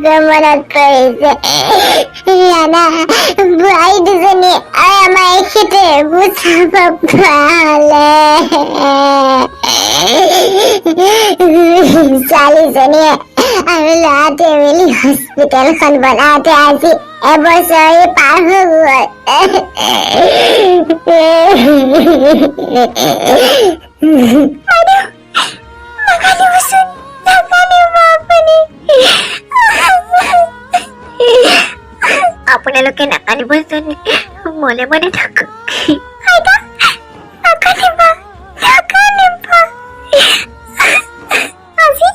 মনত পৰিছে জানা বোৱাৰী দুজনী আৰু আমাৰ এখেতে বুজাব পৰা হ'লে ছোৱালীজনীয়ে আৰু ল'ৰাটোৱে মিলি হস্পিটেলখন বনাওঁতে আজি এবছৰে পাৰ হৈ গ'ল। আপোনালোকে নাকানিব জানে মনে মনে থাকক। আজি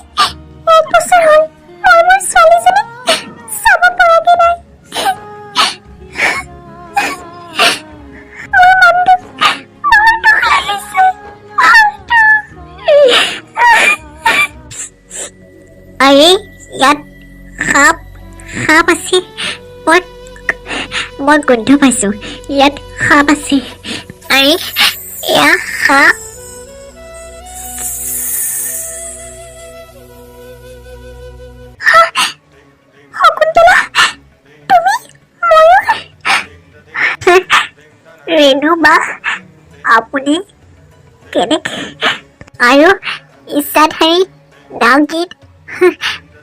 1 বছৰ হ'ল মই মোৰ ছোৱালীজনীক চাব পৰাগে নাই। মোৰ মনটো বৰ দুখ লাগিছে। আৰে ইয়াত সাপ আছে। মই গোন্ধ পাইছো ইয়াত সাপ আছে। আৰে এয়া সাপ। ৰেণু বা আপুনি কেনেকে আৰু ইচ্ছাধাৰী নাওগীত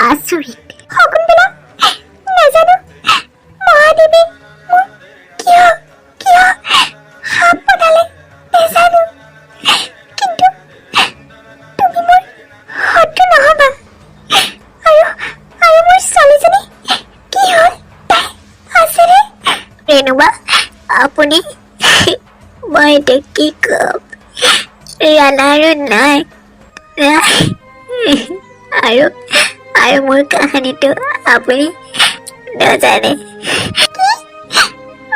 আচৰিত। শকুন্তলা নাজানো মহাদেৱে মোক কিয় সাপ পতালে নাজানো, কিন্তু তুমি মোৰ শত্ৰু নহবা। আৰু মোৰ ছোৱালীজনী কি হ'ল তাই আছেনে? ৰেণুবা আপুনি মই এতিয়া কি কম, ৰাণা আৰু নাই আৰু মোৰ কাহিনীটো আপুনি নাজানে।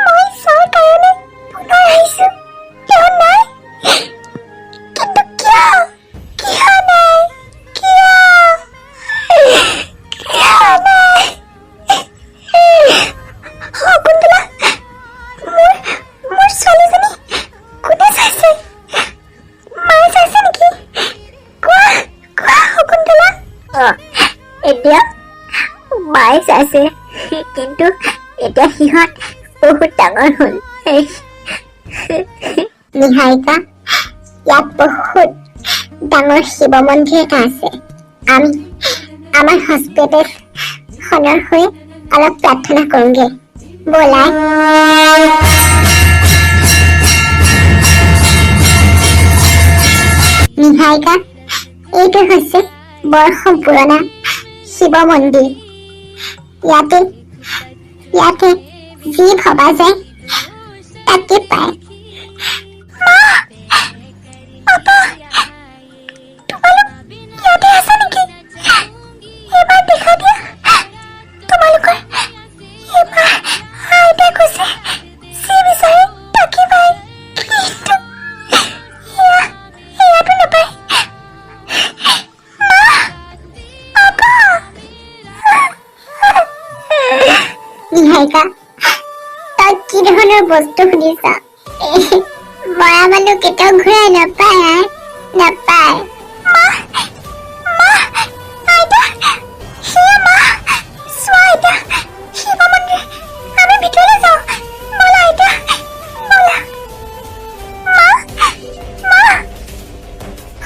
মই চোৱাৰ কাৰণে পুনৰ আহিছো। কিয় নাই? কিন্তু কিয় নাই? কিয় নাই? শকুন্তলা মোৰ ছোৱালীজনী কোনে চাইছে? মায়ে চাইছে নেকি? কোৱা শকুন্তলা। এতিয়া মায়ে চাইছে, কিন্তু এতিয়া সিহঁত বহুত ডাঙৰ হ'ল। নিহাৰিকা, ইয়াত বহুত ডাঙৰ শিৱ মন্দিৰ এটা আছে। আমি আমাৰ হস্পিটেলখনৰ হৈ অলপ প্ৰাৰ্থনা কৰোঁগে ব'লা। নিহাৰিকা, এইটো হৈছে বৰ্ষ পুৰণা শিৱ মন্দিৰ। ইয়াতে যি ভবা যায় তাকে পায়। নিহাৰিকা, তই কি ধৰণৰ বস্তু সুধিছা? মৰা মানুহ কেতিয়াও ঘূৰাই নাপায়।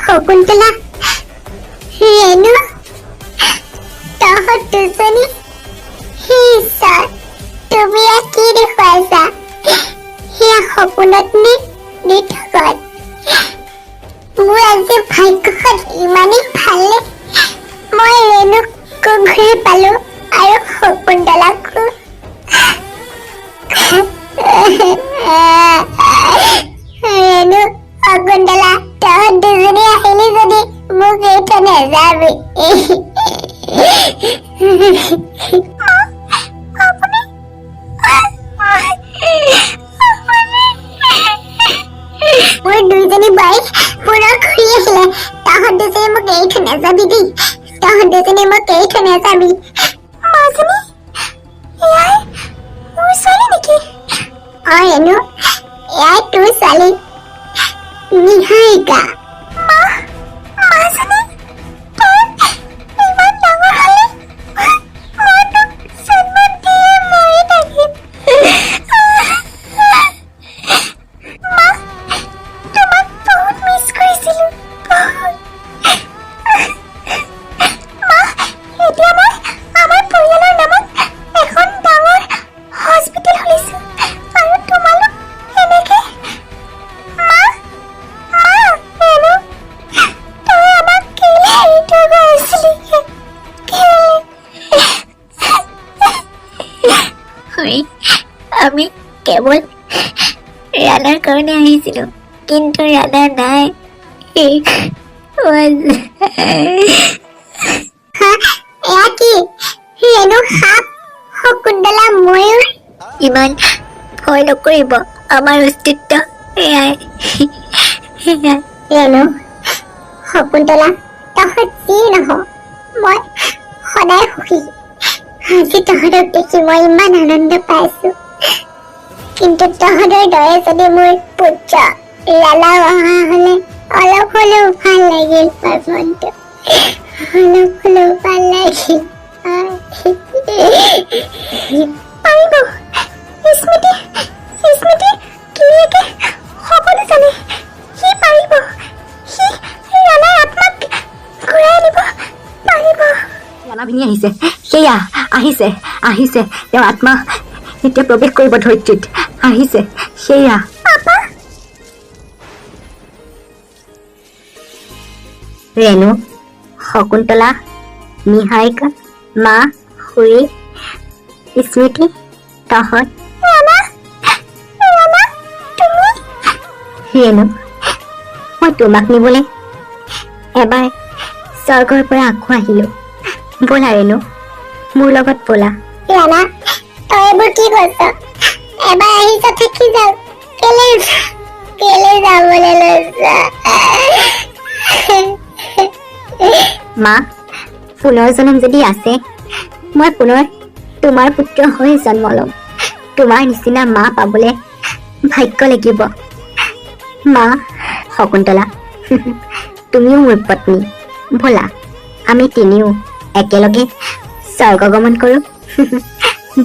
শকুন্তলা, ৰেণু, তহঁত দুজনী ঈশ্বৰ, তুমি কি দেখুৱাইছা? সেয়া সপোনত নে নিঠগত? মোৰ আজি ভাগ্যখন ইমানেই ভালে, মই ৰেণুকো ঘূৰাই পালো আৰু শকুন্তলাকো। ৰেণু, শকুন্তলা, তহঁত দুজনী আহিলি যদি মোক এৰি নাযাবি। মোৰ দুইজনী বোৱাৰী পুনৰ ঘূৰি আহিলে। তহঁত দুজনী মোক এৰি থৈ নাযাবি দেই। তহঁত দুজনী মোক এৰি থৈ নাযাবি। মাজনী, এয়াই মোৰ ছোৱালী নেকি? ৰেণু, এয়াই তোৰ ছোৱালী নিহাৰিকা। মাজনী, তই ইমান ডাঙৰ হ'লি, মইতো আমি কেৱল ৰাণাৰ কাৰণে আহিছিলোঁ, কিন্তু ৰাণা নাই। এয়া কি? ৰেণু সাপ, শকুন্তলা ময়ূৰ। ইমান ভয় নকৰিব, আমাৰ অস্তিত্ব এয়াই। ৰেণু, শকুন্তলা, তহঁত যি নহওঁ, মই সদায় সুখী। আজি তহঁতক দেখি মই ইমান আনন্দ পাইছো, কিন্তু তহঁতৰ দৰে যদি মোৰ পুত্ৰ ৰাণা অহা হলে অলপ হলেও ভাল লাগিল, মনটো অলপ হলেও ভাল লাগিল। পাৰিব স্মৃতি, স্মৃতি ধুনীয়াকে সকলো জানে, সি পাৰিব, সি ৰাণাৰ আত্মাক ঘূৰাই আনিব পাৰিব। ৰাণা ভিনি আহিছে, সেয়া আহিছে, আহিছে, তেওঁৰ আত্মা এতিয়া প্ৰৱেশ কৰিব ধৰিত্ৰীত, আহিছে, সেয়া। ৰেণু, শকুন্তলা, নিহাৰিকা, মা, খুৰী, স্মৃতি, তহঁত। ৰেণু, মই তোমাক নিবলৈ এবাৰ স্বৰ্গৰ পৰা আকৌ আহিলো। ব'লা ৰেণু, মোৰ লগত ব'লা। ৰাণা, তই এইবোৰ কি কৈছ? এবাৰ আহিছ থাকি যাও, কেলে যাবলৈ লৈছ? মা, পুনৰ জন্ম যদি আছে, মই পুনৰ তোমাৰ পুত্ৰ হৈ জন্ম ল'ম। তোমাৰ নিচিনা মা পাবলৈ ভাগ্য লাগিব। মা, শকুন্তলা, তুমিও মোৰ পত্নী। ব'লা, আমি তিনিও একেলগে স্বৰ্গ গমন কৰো।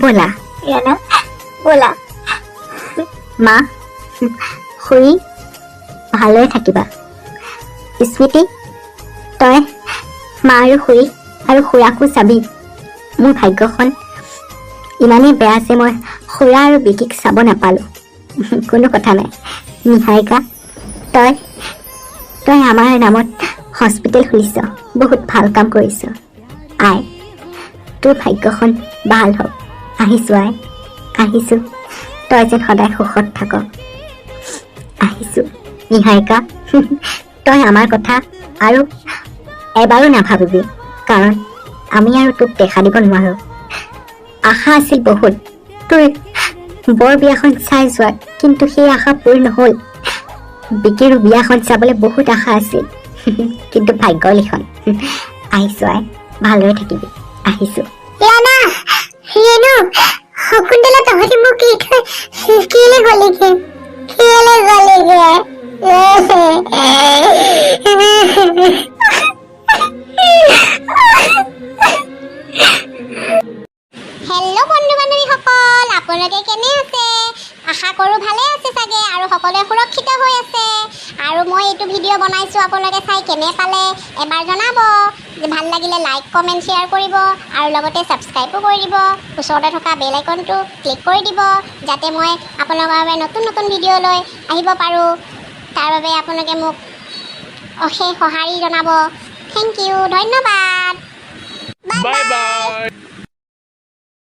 ব'লা ৰাণা, ব'লা। মা, খুৰী, ভালদৰে থাকিবা। স্মৃতি, তই মা আৰু খুৰী আৰু খুৰাকো চাবি। মোৰ ভাগ্যখন ইমানেই বেয়া যে মই খুৰা আৰু বিকিক চাব নাপালো। কোনো কথা নাই। নিহাৰিকা, তই আমাৰ নামত হস্পিটেল খুলিছ, বহুত ভাল কাম কৰিছ। আই, তোৰ ভাগ্যখন ভাল হওক। আহিছো আই, আহিছো, তই যেন সদায় সুখত থাক। আহিছো নিহাৰিকা, তই আমাৰ কথা আৰু এবাৰো নাভাবিবি, কাৰণ আমি আৰু তোক দেখা দিব নোৱাৰো। আশা আছিল বহুত তোৰ বৰ বিয়াখন চাই যোৱাত, কিন্তু সেই আশা পূৰ নহল। বিকিৰো বিয়াখন চাবলৈ বহুত আশা আছিল, কিন্তু ভাগ্যৰ লিখন। আহিছো আই, ভালদৰে থাকিবি। আহিছো। ৰাণা, ৰেণু, শকুন্তলা, তহঁতি মোক এৰি থৈ কেলে গলিগে? হেল্ল' বন্ধু বান্ধৱীসকল, আপোনালোকে কেনে আছে? আশা কৰোঁ ভালে আছে চাগে, আৰু সকলোৱে সুৰক্ষিত হৈ আছে। আৰু মই এইটো ভিডিঅ' বনাইছোঁ, আপোনালোকে চাই কেনে পালে এবাৰ জনাব। ভাল লাগিলে লাইক, কমেণ্ট, শ্বেয়াৰ কৰিব, আৰু লগতে ছাবস্ক্ৰাইবো কৰি দিব। ওচৰতে থকা বেল আইকনটো ক্লিক কৰি দিব, যাতে মই আপোনালোকৰ বাবে নতুন নতুন ভিডিঅ' লৈ আহিব পাৰোঁ। তাৰ বাবে আপোনালোকে মোক অশেষ সঁহাৰি জনাব। থেংক ইউ, ধন্যবাদ। Bye bye.